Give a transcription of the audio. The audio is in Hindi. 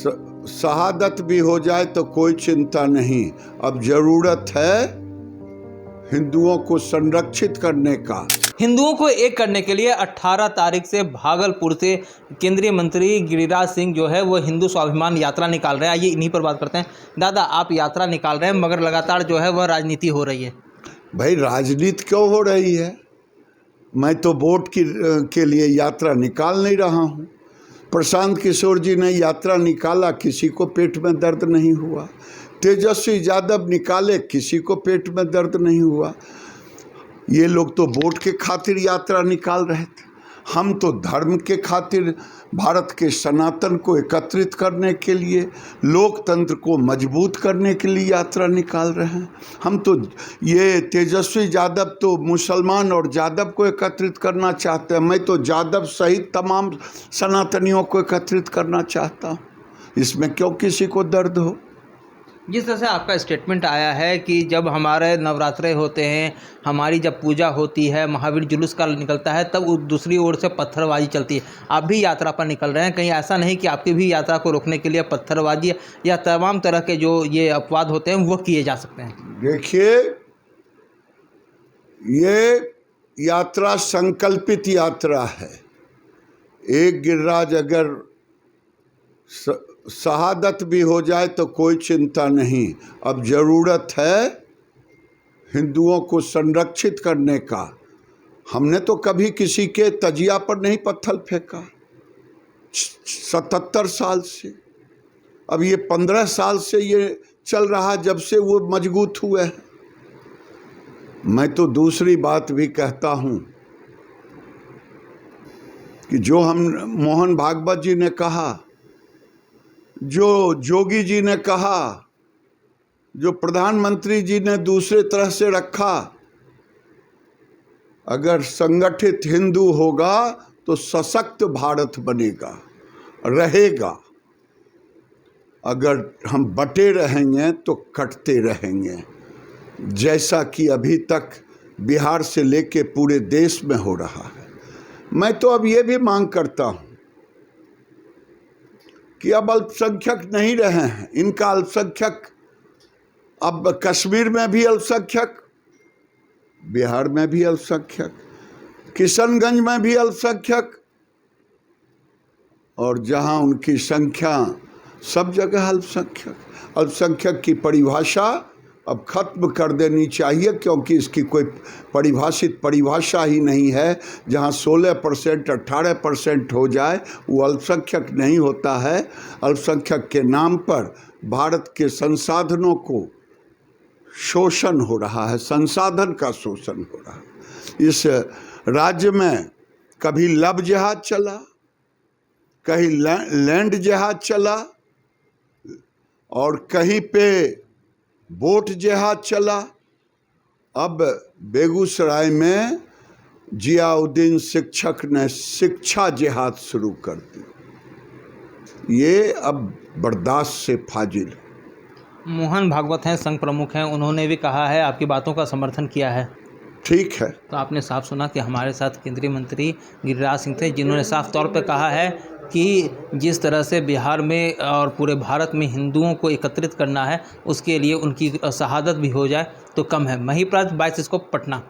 शहादत भी हो जाए तो कोई चिंता नहीं। अब जरूरत है हिंदुओं को संरक्षित करने का। हिंदुओं को एक करने के लिए 18 तारीख से भागलपुर से केंद्रीय मंत्री गिरिराज सिंह जो है वो हिंदू स्वाभिमान यात्रा निकाल रहे हैं। आइए इन्हीं पर बात करते हैं। दादा, आप यात्रा निकाल रहे हैं मगर लगातार जो है वह राजनीति हो रही है। भाई, राजनीति क्यों हो रही है? मैं तो वोट के लिए यात्रा निकाल नहीं रहा हूँ। प्रशांत किशोर जी ने यात्रा निकाला, किसी को पेट में दर्द नहीं हुआ। तेजस्वी यादव निकाले, किसी को पेट में दर्द नहीं हुआ। ये लोग तो वोट के खातिर यात्रा निकाल रहे थे। हम तो धर्म के खातिर, भारत के सनातन को एकत्रित करने के लिए, लोकतंत्र को मजबूत करने के लिए यात्रा निकाल रहे हैं। हम तो ये तेजस्वी यादव तो मुसलमान और यादव को एकत्रित करना चाहते हैं। मैं तो यादव सहित तमाम सनातनियों को एकत्रित करना चाहता हूँ। इसमें क्यों किसी को दर्द हो? जिस तरह से आपका स्टेटमेंट आया है कि जब हमारे नवरात्रे होते हैं, हमारी जब पूजा होती है, महावीर जुलूस का निकलता है, तब दूसरी ओर से पत्थरबाजी चलती है। आप भी यात्रा पर निकल रहे हैं, कहीं ऐसा नहीं कि आपकी भी यात्रा को रोकने के लिए पत्थरबाजी या तमाम तरह के जो ये अपवाद होते हैं वो किए जा सकते हैं? देखिए, ये यात्रा संकल्पित यात्रा है। एक गिरिराज अगर शहादत भी हो जाए तो कोई चिंता नहीं। अब ज़रूरत है हिंदुओं को संरक्षित करने का। हमने तो कभी किसी के तजिया पर नहीं पत्थर फेंका 77 साल से। अब ये 15 साल से ये चल रहा, जब से वो मजबूत हुए हैं। मैं तो दूसरी बात भी कहता हूँ कि जो हम मोहन भागवत जी ने कहा, जो जोगी जी ने कहा, जो प्रधानमंत्री जी ने दूसरे तरह से रखा, अगर संगठित हिंदू होगा तो सशक्त भारत बनेगा, रहेगा। अगर हम बटे रहेंगे तो कटते रहेंगे, जैसा कि अभी तक बिहार से लेके पूरे देश में हो रहा है। मैं तो अब ये भी मांग करता हूँ कि अब अल्पसंख्यक नहीं रहे हैं। इनका अल्पसंख्यक, अब कश्मीर में भी अल्पसंख्यक, बिहार में भी अल्पसंख्यक, किशनगंज में भी अल्पसंख्यक, और जहां उनकी संख्या सब जगह अल्पसंख्यक। अल्पसंख्यक की परिभाषा अब खत्म कर देनी चाहिए, क्योंकि इसकी कोई परिभाषित परिभाषा ही नहीं है। जहां 16% 18% हो जाए वो अल्पसंख्यक नहीं होता है। अल्पसंख्यक के नाम पर भारत के संसाधनों को शोषण हो रहा है, संसाधन का शोषण हो रहा है। इस राज्य में कभी लव जिहाद चला, कहीं लैंड जिहाद चला, और कहीं पे वोट जिहाद चला। अब बेगूसराय में जियाउद्दीन शिक्षक ने शिक्षा जिहाद शुरू कर दी। ये अब बर्दाश्त से फाजिल। मोहन भागवत हैं, संघ प्रमुख हैं, उन्होंने भी कहा है, आपकी बातों का समर्थन किया है। ठीक है। तो आपने साफ सुना कि हमारे साथ केंद्रीय मंत्री गिरिराज सिंह थे, जिन्होंने साफ तौर पर कहा है कि जिस तरह से बिहार में और पूरे भारत में हिंदुओं को एकत्रित करना है, उसके लिए उनकी शहादत भी हो जाए तो कम है। महिप्रांत 22 को पटना।